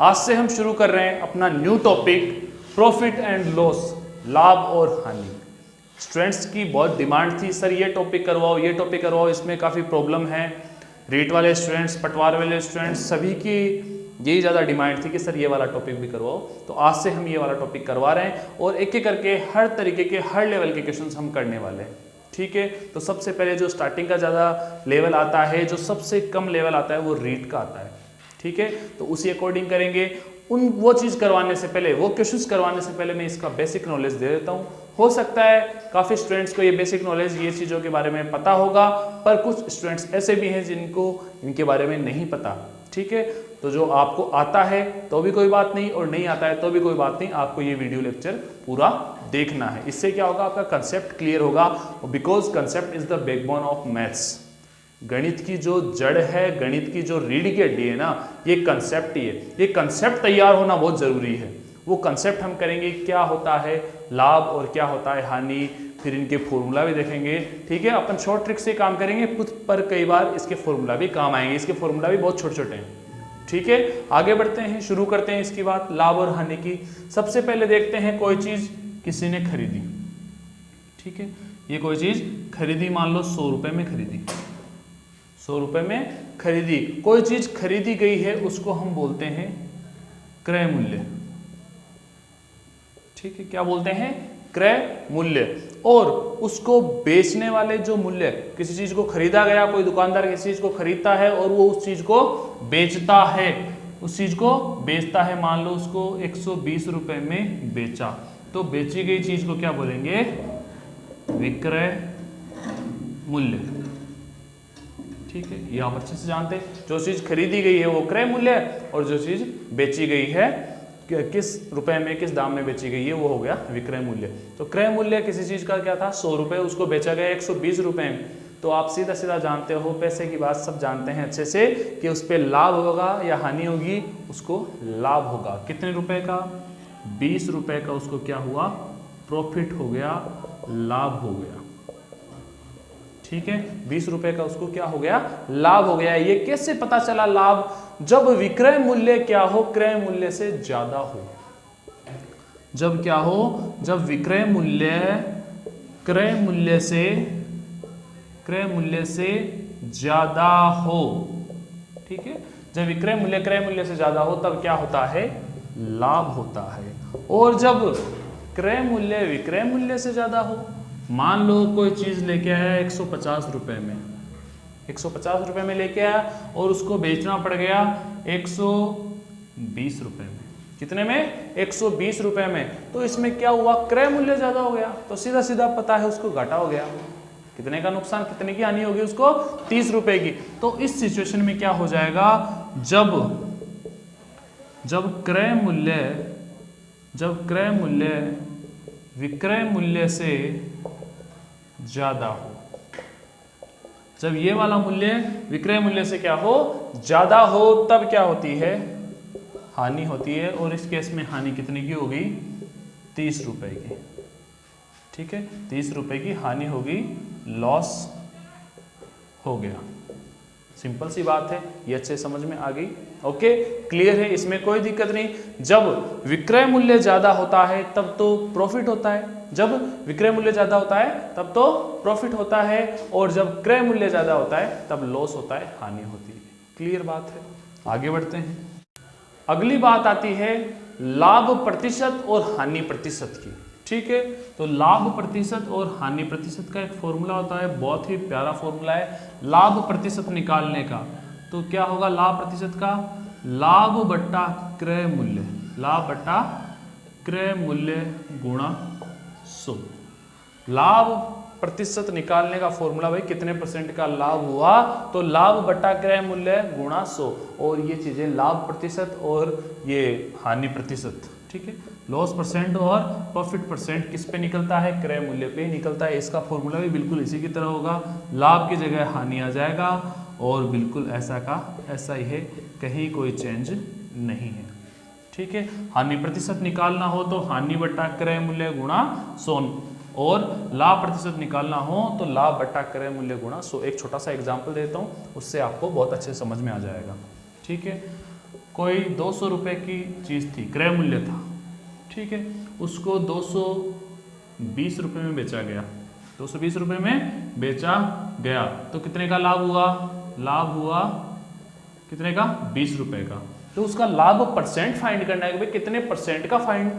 आज से हम शुरू कर रहे हैं अपना new topic profit and loss, लाभ और हानि। स्टूडेंट्स की बहुत डिमांड थी, सर ये टॉपिक करवाओ, ये टॉपिक करवाओ, इसमें काफ़ी प्रॉब्लम है। रीट वाले स्टूडेंट्स, पटवार वाले स्टूडेंट्स, सभी की यही ज़्यादा डिमांड थी कि सर ये वाला टॉपिक भी करवाओ। तो आज से हम ये वाला टॉपिक करवा रहे हैं और एक एक करके हर तरीके के, हर लेवल के क्वेश्चंस हम करने वाले हैं। ठीक है, तो सबसे पहले जो स्टार्टिंग का ज़्यादा लेवल आता है, जो सबसे कम लेवल आता है वो रीट का आता है। ठीक है, तो उसी अकॉर्डिंग करेंगे। वो चीज़ करवाने से पहले, वो क्वेश्चंस करवाने से पहले मैं इसका बेसिक नॉलेज दे देता हूँ। हो सकता है काफ़ी स्टूडेंट्स को ये बेसिक नॉलेज, ये चीज़ों के बारे में पता होगा, पर कुछ स्टूडेंट्स ऐसे भी हैं जिनको इनके बारे में नहीं पता। ठीक है, तो जो आपको आता है तो भी कोई बात नहीं, और नहीं आता है तो भी कोई बात नहीं, आपको ये वीडियो लेक्चर पूरा देखना है। इससे क्या होगा, आपका कंसेप्ट क्लियर होगा, because concept is the backbone of maths. गणित की जो जड़ है, गणित की जो रीढ़ की हड्डी है ना, ये कंसेप्ट ही है। ये कंसेप्ट तैयार होना बहुत जरूरी है। वो कंसेप्ट हम करेंगे, क्या होता है लाभ और क्या होता है हानि, फिर इनके फॉर्मूला भी देखेंगे। ठीक है, अपन शॉर्ट ट्रिक से काम करेंगे, पर कई बार इसके फॉर्मूला भी काम आएंगे। इसके फॉर्मूला भी बहुत छोटे छोटे हैं। ठीक है, आगे बढ़ते हैं, शुरू करते हैं इसकी बात लाभ और हानि की। सबसे पहले देखते हैं, कोई चीज किसी ने खरीदी। ठीक है, ये कोई चीज खरीदी, मान लो 100 रुपए में खरीदी, 100 रुपए में खरीदी। कोई चीज खरीदी गई है, उसको हम बोलते हैं क्रय मूल्य। ठीक है, क्या बोलते हैं, क्रय मूल्य। और उसको बेचने वाले जो मूल्य, किसी चीज को खरीदा गया, कोई दुकानदार किसी चीज को खरीदता है और वो उस चीज को बेचता है, उस चीज को बेचता है, मान लो उसको 120 रुपए में बेचा, तो बेची गई चीज को क्या बोलेंगे, विक्रय मूल्य। ठीक है, ये आप अच्छे से जानते हैं, जो चीज खरीदी गई है वो क्रय मूल्य है, और जो चीज बेची गई है, किस रुपए में, किस दाम में बेची गई है, वो हो गया विक्रय मूल्य। तो क्रय मूल्य किसी चीज का क्या था, 100 रुपए, उसको बेचा गया 120 रुपए में। तो आप सीधा सीधा जानते हो, पैसे की बात सब जानते हैं अच्छे से, कि उस पर लाभ होगा या हानि होगी, उसको लाभ होगा। कितने रुपए का, 20 रुपए का, उसको क्या हुआ, प्रॉफिट हो गया, लाभ हो गया। ठीक है, 20 रुपए का उसको क्या हो गया, लाभ हो गया। ये कैसे पता चला लाभ, जब विक्रय मूल्य क्या हो, क्रय मूल्य से ज्यादा हो। जब क्या हो, जब विक्रय मूल्य क्रय मूल्य से ज्यादा हो। ठीक है, जब विक्रय मूल्य क्रय मूल्य से ज्यादा हो, तब क्या होता है, लाभ होता है। और जब क्रय मूल्य विक्रय मूल्य से ज्यादा हो, मान लो कोई चीज लेके आया 150 रुपए में, 150 रुपए में लेके आया और उसको बेचना पड़ गया 120 रुपए में। कितने में, 120 रुपए में। तो इसमें क्या हुआ, क्रय मूल्य ज्यादा हो गया, तो सीधा सीधा पता है उसको घाटा हो गया। कितने का नुकसान, कितने की हानि होगी उसको, 30 रुपए की। तो इस सिचुएशन में क्या हो जाएगा, जब क्रय मूल्य विक्रय मूल्य से ज्यादा हो, जब ये वाला मूल्य विक्रय मूल्य से क्या हो, ज्यादा हो, तब क्या होती है, हानि होती है। और इस केस में हानि कितने की होगी, 30 रुपए की। ठीक है, 30 रुपए की हानि होगी, लॉस हो गया। सिंपल सी बात है, ये अच्छे समझ में आ गई। ओके, क्लियर है, इसमें कोई दिक्कत नहीं। जब विक्रय मूल्य ज्यादा होता है तब तो प्रॉफिट होता है, जब विक्रय मूल्य ज्यादा होता है तब तो प्रॉफिट होता है, और जब क्रय मूल्य ज्यादा होता है तब लॉस होता है, हानि होती है। क्लियर बात है, आगे बढ़ते हैं। अगली बात आती है लाभ प्रतिशत और हानि प्रतिशत की। ठीक है, तो लाभ प्रतिशत और हानि प्रतिशत का एक फॉर्मूला होता है, बहुत ही प्यारा फॉर्मूला है लाभ प्रतिशत निकालने का। तो क्या होगा लाभ प्रतिशत का, लाभ बट्टा क्रय मूल्य, लाभ बट्टा क्रय मूल्य गुणा 100। लाभ प्रतिशत निकालने का फॉर्मूला भाई, कितने परसेंट का लाभ हुआ, तो लाभ बट्टा क्रय मूल्य गुणा 100। और ये चीजें लाभ प्रतिशत और ये हानि प्रतिशत। ठीक है, लॉस परसेंट और प्रॉफिट परसेंट किस पे निकलता है, क्रय मूल्य पे निकलता है। इसका फॉर्मूला भी बिल्कुल इसी की तरह होगा, लाभ की जगह हानि आ जाएगा, और बिल्कुल ऐसा का ऐसा ही है, कहीं कोई चेंज नहीं है। ठीक है, हानि प्रतिशत निकालना हो तो हानि बट्टा क्रय मूल्य गुणा 100, और लाभ प्रतिशत निकालना हो तो लाभ बट्टा क्रय मूल्य गुणा 100। एक छोटा सा एग्जांपल देता हूँ, उससे आपको बहुत अच्छे समझ में आ जाएगा। ठीक है, कोई 200 रुपये की चीज़ थी, क्रय मूल्य था, ठीक है, उसको 220 रुपये में बेचा गया, 220 रुपये में बेचा गया, तो कितने का लाभ हुआ? लाभ हुआ कितने का? 20 रुपये का। तो उसका लाभ परसेंट फाइंड करना है कि भाई कितने परसेंट का फाइंड,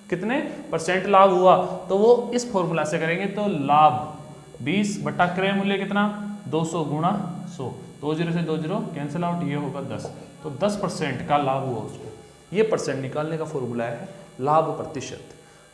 कितने परसेंट लाभ हुआ, तो वो इस फॉर्मूला से करेंगे। तो लाभ 20 बटा क्रय मूल्य कितना? 200 गुणा 100, 20 से 20 कैंसिल आउट, ये होगा 10, तो 10% का लाभ हुआ उसको। ये परसेंट निकालने का फॉर्मूला है लाभ प्रतिशत।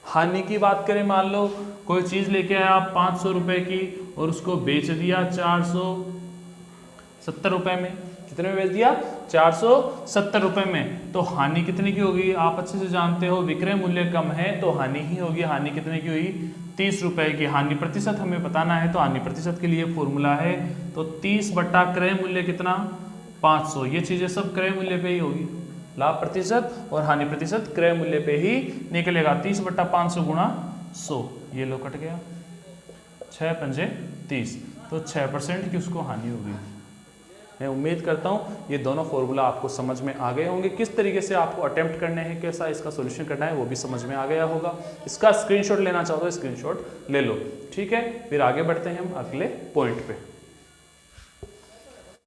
हानि की बात करें, मान लो कोई चीज़ लेके आया आप 500 रुपये की और उसको बेच दिया 470 रुपये में। कितने में बेच दिया? 470 रुपये में। तो हानि कितने की होगी? आप अच्छे से जानते हो, विक्रय मूल्य कम है तो हानि ही होगी। हानि कितने की हुई? 30 रुपये की। हानि प्रतिशत हमें बताना है, तो हानि प्रतिशत के लिए फॉर्मूला है, तो 30 बटा क्रय मूल्य कितना? 500। ये चीज़ें सब क्रय मूल्य पे ही होगी, लाभ प्रतिशत और हानि प्रतिशत क्रय मूल्य पे ही निकलेगा। 30 बटा 500 गुणा 100, ये लो कट गया, 6 पंजे 30, तो 6% की उसको हानि होगी। मैं उम्मीद करता हूँ ये दोनों फॉर्मूला आपको समझ में आ गए होंगे। किस तरीके से आपको अटेम्प्ट करने हैं, कैसा इसका सॉल्यूशन करना है, वो भी समझ में आ गया होगा। इसका स्क्रीनशॉट लेना चाहो तो स्क्रीनशॉट ले लो, ठीक है। फिर आगे बढ़ते हैं हम अगले पॉइंट पे।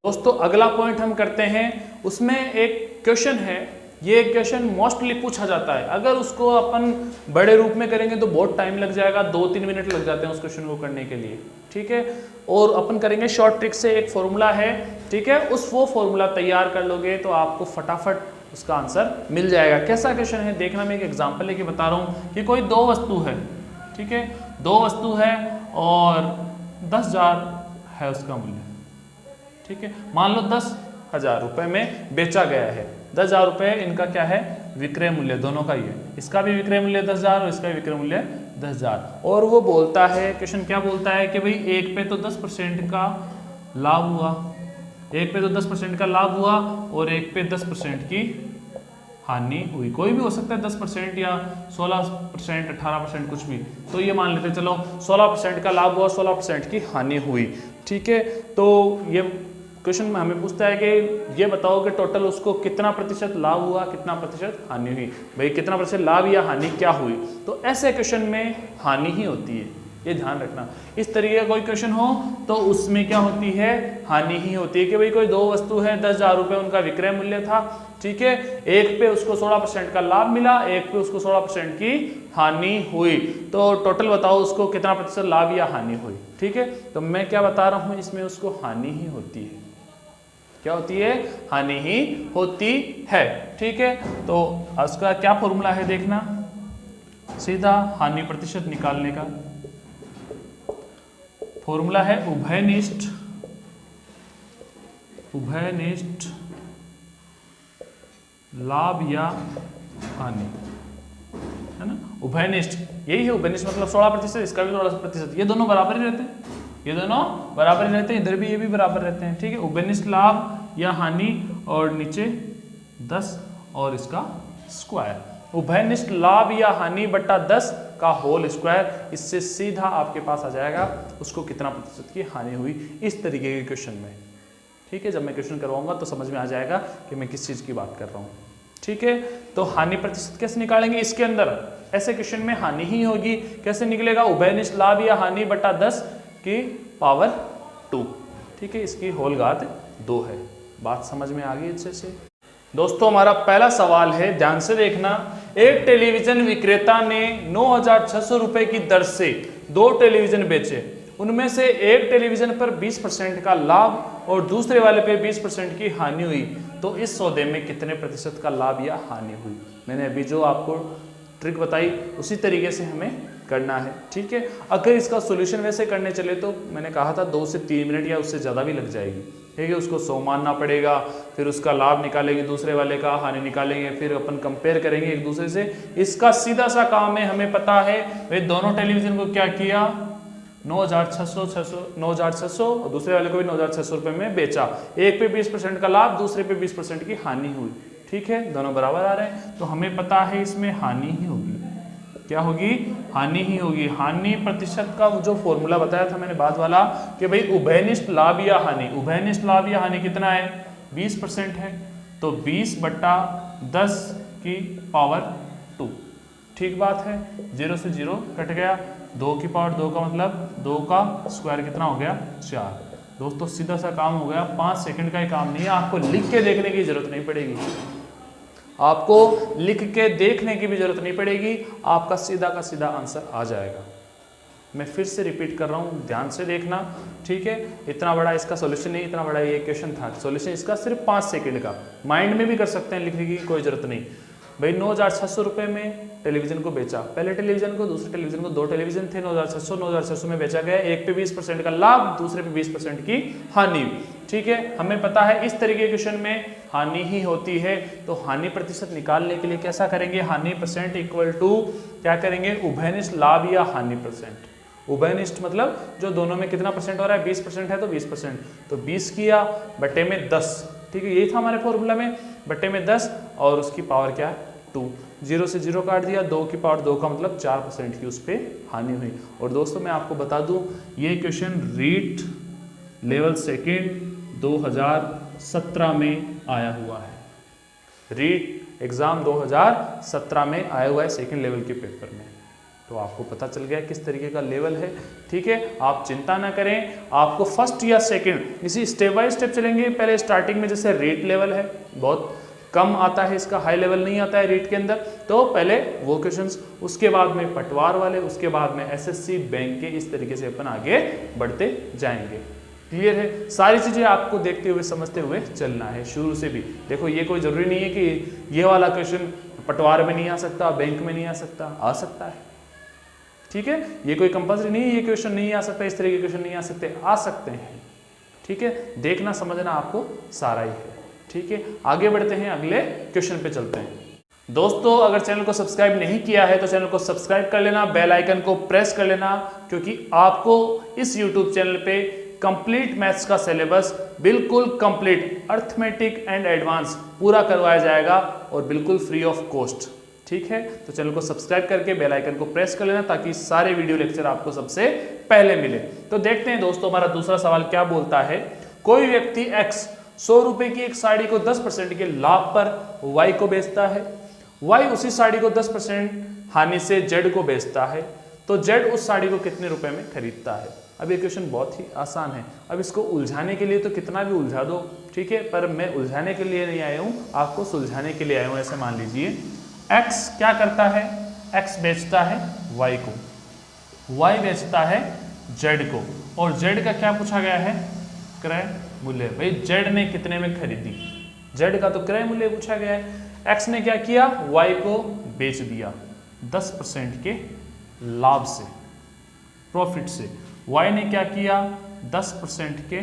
दोस्तों अगला पॉइंट हम करते हैं, उसमें एक क्वेश्चन है, ये क्वेश्चन मोस्टली पूछा जाता है। अगर उसको अपन बड़े रूप में करेंगे तो बहुत टाइम लग जाएगा, 2-3 मिनट लग जाते हैं उस क्वेश्चन को करने के लिए, ठीक है। और अपन करेंगे शॉर्ट ट्रिक से, एक फॉर्मूला है, ठीक है, वो फॉर्मूला तैयार कर लोगे तो आपको फटाफट उसका आंसर मिल जाएगा। कैसा क्वेश्चन है देखना, मैं एक एग्जाम्पल लेके बता रहा हूँ कि कोई 2 वस्तु है, ठीक है, 2 वस्तु है और 10,000 है उसका मूल्य, ठीक है। मान लो 10,000 रुपये में बेचा गया है। 10,000 रुपये इनका क्या है? विक्रय मूल्य, दोनों का ही है। इसका भी विक्रय मूल्य 10,000 और इसका भी विक्रय मूल्य 10,000। और वो बोलता है, क्वेश्चन क्या बोलता है कि भाई एक पे तो 10% का लाभ हुआ, एक पे तो 10% का लाभ हुआ और एक पे 10% की हानि हुई। कोई भी हो सकता है 10% या 16%, 18%, कुछ भी। तो ये मान लेते चलो 16% का लाभ हुआ, 16% की हानि हुई, ठीक है। तो ये क्वेश्चन में हमें पूछता है कि ये बताओ कि टोटल उसको कितना प्रतिशत लाभ हुआ, कितना प्रतिशत हानि हुई। भाई कितना प्रतिशत लाभ या हानि क्या हुई, तो ऐसे क्वेश्चन में हानि ही होती है, ये ध्यान रखना। इस तरीके का कोई क्वेश्चन हो तो उसमें क्या होती है? हानि ही होती है। कि भाई कोई 2 वस्तु है, 10,000 रुपये उनका विक्रय मूल्य था, ठीक है, एक पे उसको 16% का लाभ मिला, एक पे उसको 16% की हानि हुई। तो टोटल बताओ उसको कितना प्रतिशत लाभ या हानि हुई, ठीक है। तो मैं क्या बता रहा हूँ, इसमें उसको हानि ही होती है। क्या होती है? हानि ही होती है, ठीक है। तो उसका क्या फॉर्मूला है देखना, सीधा हानि प्रतिशत निकालने का फॉर्मूला है उभयनिष्ठ लाभ या हानि, है ना। उभयनिष्ठ यही है, उभयनिष्ठ मतलब 16%, इसका भी 16%, ये दोनों बराबर ही रहते हैं, ये दोनों बराबर ही रहते हैं, इधर भी ये भी बराबर रहते हैं, ठीक है। उभयनिष्ठ लाभ या हानि और नीचे 10 और इसका स्क्वायर, उभयनिष्ठ लाभ या हानि बटा 10 का होल स्क्वायर। इससे सीधा आपके पास आ जाएगा उसको कितना प्रतिशत की हानि हुई, इस तरीके के क्वेश्चन में, ठीक है। जब मैं क्वेश्चन करवाऊंगा तो समझ में आ जाएगा कि मैं किस चीज़ की बात कर रहा हूँ, ठीक है। तो हानि प्रतिशत कैसे निकालेंगे, इसके अंदर ऐसे क्वेश्चन में हानि ही होगी। कैसे निकलेगा? उभयनिष्ठ लाभ या हानि बटा 10 की पावर 2, ठीक है, इसकी होल घात 2 है। बात समझ में आ गई अच्छे से। दोस्तों हमारा पहला सवाल है, ध्यान से देखना। एक टेलीविजन विक्रेता ने 9,600 रुपए की दर से 2 टेलीविजन बेचे। उनमें से एक टेलीविजन पर 20% का लाभ और दूसरे वाले पे 20% की हानि हुई। तो इस सौदे में कितने प्रतिशत का लाभ या हानि हुई? मैंने अभी जो आपको ट्रिक बताई उसी तरीके से हमें करना है, ठीक है। अगर इसका सॉल्यूशन वैसे करने चले तो मैंने कहा था 2 से 3 मिनट या उससे ज़्यादा भी लग जाएगी, ठीक है। उसको 100 मानना पड़ेगा, फिर उसका लाभ निकालेंगे, दूसरे वाले का हानि निकालेंगे, फिर अपन कंपेयर करेंगे एक दूसरे से। इसका सीधा सा काम है, हमें पता है वे दोनों टेलीविजन को क्या किया, 9,600 और दूसरे वाले को भी 9,600 रुपये में बेचा। एक पे 20% का लाभ, दूसरे पे 20% की हानि हुई, ठीक है, दोनों बराबर आ रहे हैं। तो हमें पता है इसमें हानि ही होगी। क्या होगी? हानि ही होगी। हानि प्रतिशत का जो फॉर्मूला बताया था मैंने बाद वाला कि भाई उभयनिष्ठ लाभ या हानि, उभयनिष्ठ लाभ या हानि कितना है? 20% है, तो 20/10 की पावर 2। ठीक बात है, 0 से 0 कट गया, 2 की पावर 2 का मतलब 2 का स्क्वायर कितना हो गया 4। दोस्तों सीधा सा काम हो गया, 5 सेकंड का ही काम नहीं है, आपको लिख के देखने की जरूरत नहीं पड़ेगी, आपको लिख के देखने की भी जरूरत नहीं पड़ेगी, आपका सीधा का सीधा आंसर आ जाएगा। मैं फिर से रिपीट कर रहा हूँ, ध्यान से देखना, ठीक है। इतना बड़ा इसका सॉल्यूशन नहीं, इतना बड़ा ये क्वेश्चन था, सॉल्यूशन इसका सिर्फ 5 सेकंड का, माइंड में भी कर सकते हैं, लिखने की कोई जरूरत नहीं। भाई 9,600 रुपये में टेलीविजन को बेचा, पहले टेलीविजन को, दूसरे टेलीविजन को, 2 टेलीविजन थे, 9,600 में बेचा गया, एक पे 20% का लाभ, दूसरे पे 20% की हानि। ठीक है, हमें पता है इस तरीके के क्वेश्चन में हानि ही होती है, तो हानि प्रतिशत निकालने के लिए कैसा करेंगे, हानि परसेंट इक्वल टू क्या करेंगे, उभयनिष्ठ लाभ या हानि परसेंट। उभयनिष्ठ मतलब जो दोनों में कितना परसेंट हो रहा है, 20% है तो 20%, तो 20 किया बटे में 10, ठीक है, यही था हमारे फॉर्मूला में, बटे में 10 और उसकी पावर क्या है 2, 0 से 0 काट दिया, 2 की पावर 2 का मतलब 4% की उस पर हानि हुई। और दोस्तों मैं आपको बता दूं ये क्वेश्चन रीट लेवल सेकेंड 2017 में आया हुआ है, रीट एग्जाम 2017 में आया हुआ है सेकेंड लेवल के पेपर में, तो आपको पता चल गया किस तरीके का लेवल है। ठीक है, आप चिंता ना करें, आपको फर्स्ट या सेकंड इसी स्टेप बाय स्टेप चलेंगे। पहले स्टार्टिंग में जैसे रेट लेवल है, बहुत कम आता है इसका, हाई लेवल नहीं आता है रेट के अंदर, तो पहले वो क्वेश्चंस, उसके बाद में पटवार वाले, उसके बाद में एसएससी बैंक के, इस तरीके से अपन आगे बढ़ते जाएंगे। क्लियर है, सारी चीजें आपको देखते हुए समझते हुए चलना है शुरू से भी। देखो ये कोई जरूरी नहीं है कि ये वाला क्वेश्चन पटवार में नहीं आ सकता, बैंक में नहीं आ सकता, आ सकता है। ठीक है, ये कोई कंपल्सरी नहीं है, ये क्वेश्चन नहीं आ सकता, इस तरह के क्वेश्चन नहीं आ सकते, आ सकते हैं। ठीक है, देखना समझना आपको सारा ही है। ठीक है, आगे बढ़ते हैं, अगले क्वेश्चन पे चलते हैं। दोस्तों अगर चैनल को सब्सक्राइब नहीं किया है तो चैनल को सब्सक्राइब कर लेना, बेल आइकन को प्रेस कर लेना, क्योंकि आपको इस यूट्यूब चैनल पे कंप्लीट मैथ्स का सिलेबस बिल्कुल कंप्लीट, अर्थमेटिक एंड एडवांस पूरा करवाया जाएगा और बिल्कुल फ्री ऑफ कॉस्ट। ठीक है, तो चैनल को सब्सक्राइब करके बेल आइकन को प्रेस कर लेना ताकि सारे वीडियो लेक्चर आपको सबसे पहले मिले। तो देखते हैं दोस्तों हमारा दूसरा सवाल क्या बोलता है। कोई व्यक्ति x 100 रुपए की एक साड़ी को 10% के लाभ पर y को बेचता है, y उसी साड़ी को 10% हानि से z को बेचता है, तो z उस साड़ी को कितने रुपए में खरीदता है। अब ये क्वेश्चन बहुत ही आसान है, अब इसको उलझाने के लिए तो कितना भी उलझा दो, ठीक है, पर मैं उलझाने के लिए नहीं आया हूँ, आपको सुलझाने के लिए आया हूँ। ऐसे मान लीजिए x क्या करता है, x बेचता है y को, y बेचता है z को, और z का क्या पूछा गया है, क्रय मूल्य। भाई z ने कितने में खरीदी, z का तो क्रय मूल्य पूछा गया है। x ने क्या किया, y को बेच दिया 10% के लाभ से, प्रॉफिट से। y ने क्या किया, 10% के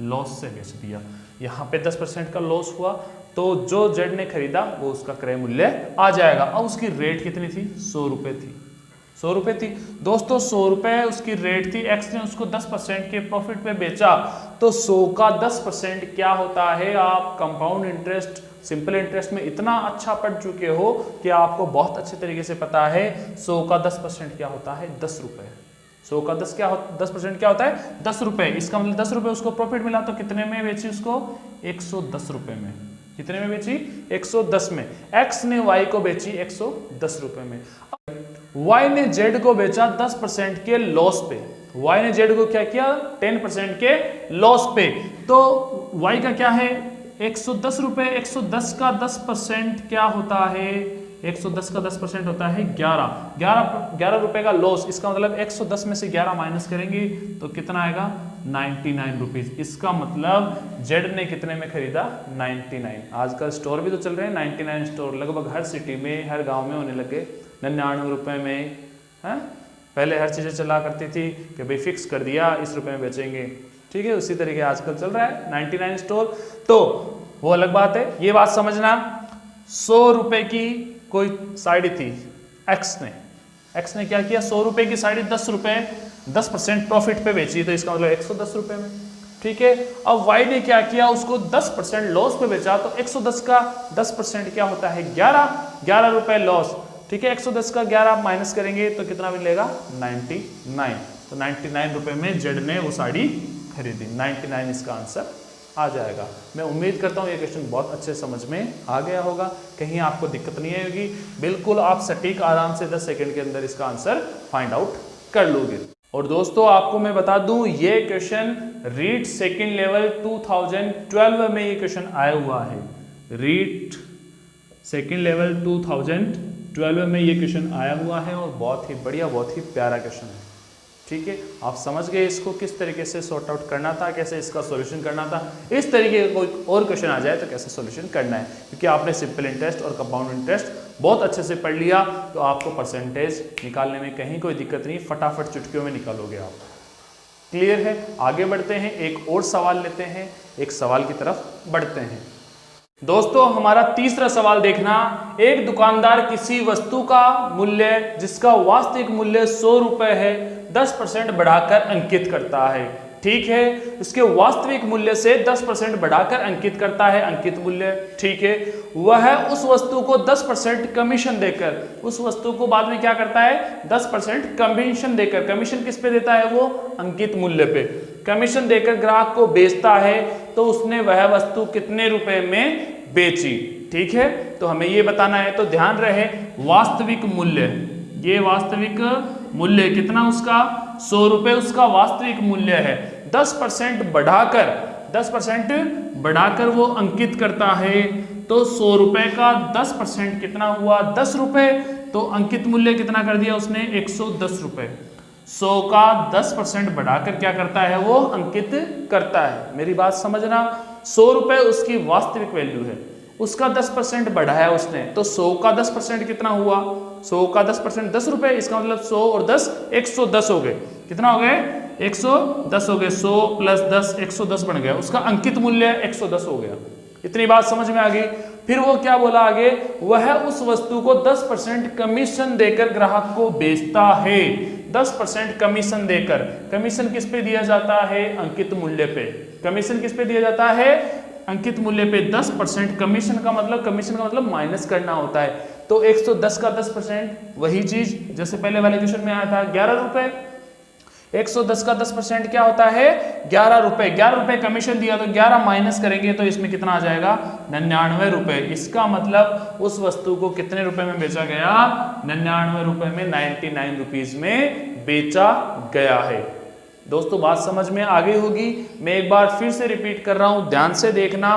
लॉस से बेच दिया। यहाँ पे 10% का लॉस हुआ तो जो z ने खरीदा वो उसका क्रय मूल्य आ जाएगा। अब उसकी रेट कितनी थी, 100 रुपए थी, 100 रुपए थी दोस्तों, 100 रुपए उसकी रेट थी, x ने उसको 10% के प्रॉफिट पे बेचा, तो 100 का 10% क्या होता है। आप कंपाउंड इंटरेस्ट, सिंपल इंटरेस्ट में इतना अच्छा पढ़ चुके हो कि आपको बहुत अच्छे तरीके से पता है 100 का 10% क्या होता है, 10 रुपए। 100 का 10% क्या होता है, 10 रुपए। इसका मतलब 10 रुपए उसको प्रॉफिट मिला, तो कितने में बेची उसको, 110 रुपए में। कितने में बेची, 110 में। x ने y को बेची 110 रुपए में। y ने z को बेचा 10% के लॉस पे, y ने z को क्या किया, 10% के लॉस पे, तो y का क्या है 110 रुपए। 110 का 10% क्या होता है, 110 का 10% होता है 11 रुपए का लॉस। इसका मतलब 110 में से 11 माइनस करेंगे तो कितना आएगा, 99 रुपीज। इसका मतलब जेड ने कितने में खरीदा, 99। आजकल स्टोर भी तो चल रहे हैं 99 स्टोर, लगभग हर सिटी में, हर गांव में होने लगे 99 रुपए में। है, पहले हर चीजें चला करती थी कि भाई फिक्स कर दिया इस रुपए में बेचेंगे, ठीक है, उसी तरीके आजकल चल रहा है 99 स्टोर। तो वो अलग बात है, ये बात समझना। 100 रुपए की कोई साड़ी थी, एक्स ने क्या किया, 100 रुपए की साड़ी 10 रुपए 10% प्रॉफिट पे बेची, तो इसका मतलब 110 रुपए में। ठीक है, अब वाई ने क्या किया, उसको 10% लॉस पे बेचा, तो 110 का 10% क्या होता है, 11 रुपए लॉस। ठीक है, 110 का 11 माइनस करेंगे तो कितना मिलेगा, 99। तो 99 रुपए में जेड ने वो साड़ी खरीदी, 99 इसका आंसर आ जाएगा। मैं उम्मीद करता हूँ ये क्वेश्चन बहुत अच्छे समझ में आ गया होगा, कहीं आपको दिक्कत नहीं आएगी। बिल्कुल आप सटीक आराम से 10 सेकंड के अंदर इसका आंसर फाइंड आउट कर लोगे। और दोस्तों आपको मैं बता दूं ये क्वेश्चन रीट सेकंड लेवल 2012 में ये क्वेश्चन आया हुआ है। रीट सेकंड लेवल 2012 में ये क्वेश्चन आया हुआ है और बहुत ही बढ़िया, बहुत ही प्यारा क्वेश्चन है। ठीक है, आप समझ गए इसको किस तरीके से सॉर्ट आउट करना था, कैसे इसका सॉल्यूशन करना था। इस तरीके का कोई और क्वेश्चन आ जाए तो कैसे सॉल्यूशन करना है, क्योंकि आपने सिंपल इंटरेस्ट और कंपाउंड इंटरेस्ट बहुत अच्छे से पढ़ लिया तो आपको परसेंटेज निकालने में कहीं कोई दिक्कत नहीं, फटाफट चुटकियों में निकालोगे आप। क्लियर है? आगे बढ़ते हैं, एक और सवाल लेते हैं, एक सवाल की तरफ बढ़ते हैं। दोस्तों हमारा तीसरा सवाल देखना, एक दुकानदार किसी वस्तु का मूल्य जिसका वास्तविक मूल्य 100 रुपए है 10% बढ़ाकर अंकित करता है। ठीक है, इसके वास्तविक मूल्य से 10% बढ़ाकर अंकित करता है अंकित मूल्य। ठीक है, वह उस वस्तु को 10% कमीशन देकर, उस वस्तु को बाद में क्या करता है 10% कमीशन देकर, कमीशन किस पे देता है वो अंकित मूल्य पे, कमीशन देकर ग्राहक को बेचता है, तो उसने वह वस्तु कितने रुपए में बेची। ठीक है, तो हमें ये बताना है, तो ध्यान रहे वास्तविक मूल्य, ये वास्तविक मूल्य कितना उसका 100 रुपए उसका वास्तविक मूल्य है, 10% बढ़ाकर 10% बढ़ाकर वो अंकित करता है, तो 100 रुपए का 10% कितना हुआ 10 रुपए, तो अंकित मूल्य कितना कर दिया उसने 110 रुपए। 100 का 10% बढ़ाकर क्या करता है वो अंकित करता है। मेरी बात समझना, 100 रुपए उसकी वास्तविक वैल्यू है, उसका 10% बढ़ाया उसने, तो 100 का 10% कितना हुआ 100 का 10% 10 रुपए, इसका मतलब 100 और 10 110 हो गए। कितना हो गए 110 हो गए, 100 प्लस 10 110 बन गया, उसका अंकित मूल्य 110 हो गया। इतनी बात समझ में आ गई। फिर वो क्या बोला आगे, वह उस वस्तु को 10% कमीशन देकर ग्राहक को बेचता है। 10% कमीशन देकर, कमीशन किस पे दिया जाता है अंकित मूल्य पे, कमीशन किस पे दिया जाता है अंकित मूल्य पे 10%। कमीशन का मतलब माइनस करना होता है, तो 110 का 10% वही चीज जैसे पहले वाले क्वेश्चन में आया था 11 रुपए, 110 का 10% क्या होता है 11 रुपए। 11 रुपए कमीशन दिया तो 11 माइनस करेंगे तो इसमें कितना आ जाएगा 99 रुपए। इसका मतलब उस वस्तु को कितने रुपए में बेचा गया 99 रुपए में, 99 रुपीज में बेचा गया है। दोस्तों बात समझ में आ गई होगी। मैं एक बार फिर से रिपीट कर रहा हूं, ध्यान से देखना।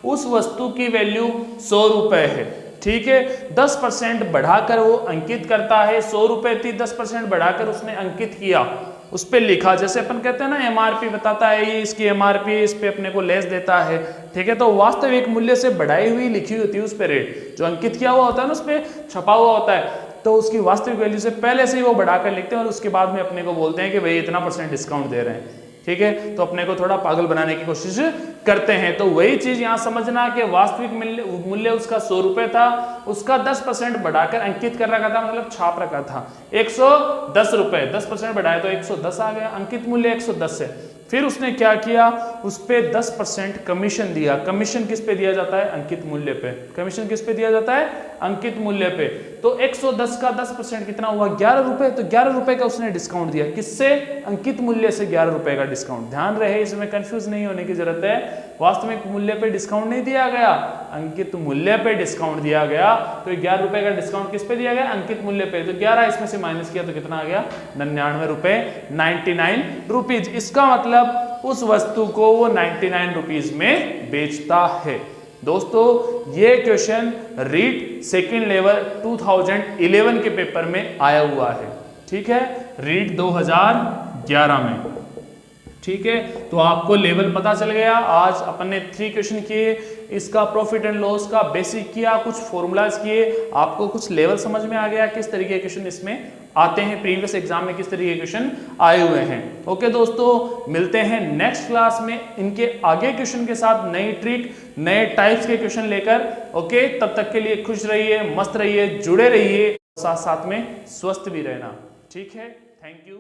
उस वस्तु की वैल्यू 100 रुपए है, ठीक है, 10% बढ़ाकर वो अंकित करता है। 100 रुपए थी, 10% बढ़ाकर उसने अंकित किया, उस पर लिखा, जैसे अपन कहते हैं ना एमआरपी बताता है, ये इसकी एमआरपी है, इस पे अपने को लेस देता है। ठीक है, तो वास्तविक मूल्य से बढ़ाई हुई लिखी होती है उस पे रेट, जो अंकित किया हुआ होता है ना उस पे छपा हुआ होता है, तो उसकी वास्तविक वैल्यू से पहले से ही वो बढ़ाकर लिखते हैं और उसके बाद में अपने को बोलते हैं कि भाई इतना % डिस्काउंट दे रहे हैं। ठीक है, तो अपने को थोड़ा पागल बनाने की कोशिश करते हैं। तो वही चीज यहां समझना कि वास्तविक मूल्य उसका 100 रुपए था, उसका 10% बढ़ाकर अंकित कर रखा था, मतलब छाप रखा था 110 रुपए, 10% बढ़ाया तो 110 आ गया, अंकित मूल्य 110 है। फिर उसने क्या किया, उस पे 10% कमीशन दिया। कमीशन किस पे दिया जाता है अंकित मूल्य पे, कमीशन किस पे दिया जाता है अंकित मूल्य पे। तो 110 का 10% कितना हुआ 11 रुपए, तो 11 रुपए का उसने डिस्काउंट दिया, किससे अंकित मूल्य से 11 रुपए का डिस्काउंट। ध्यान रहे, इसमें कंफ्यूज नहीं होने की जरूरत है, वास्तविक मूल्य पे डिस्काउंट नहीं दिया गया, अंकित मूल्य पे डिस्काउंट दिया गया। तो 11 रुपए का डिस्काउंट किस पे दिया गया अंकित मूल्य पे, तो 11 इसमें से माइनस किया तो कितना आ गया 99 रुपए, 99 रुपीज। इसका मतलब उस वस्तु को वो 99 रुपीज में बेचता है। दोस्तों ये क्वेश्चन रीट सेकंड लेवल 2011 के पेपर में आया हुआ है। ठीक है, रीट 2011 में। ठीक है, तो आपको लेवल पता चल गया। आज अपन ने 3 क्वेश्चन किए, इसका प्रॉफिट एंड लॉस का बेसिक किया, कुछ फॉर्मूलाज किए, आपको कुछ लेवल समझ में आ गया किस तरीके के क्वेश्चन इसमें आते हैं, प्रीवियस एग्जाम में किस तरीके के क्वेश्चन आए हुए हैं। ओके दोस्तों, मिलते हैं नेक्स्ट क्लास में इनके आगे क्वेश्चन के साथ, नई ट्रिक नए टाइप्स के क्वेश्चन लेकर। ओके, तब तक के लिए खुश रहिए, मस्त रहिए, जुड़े रहिए, साथ साथ में स्वस्थ भी रहना। ठीक है, थैंक यू।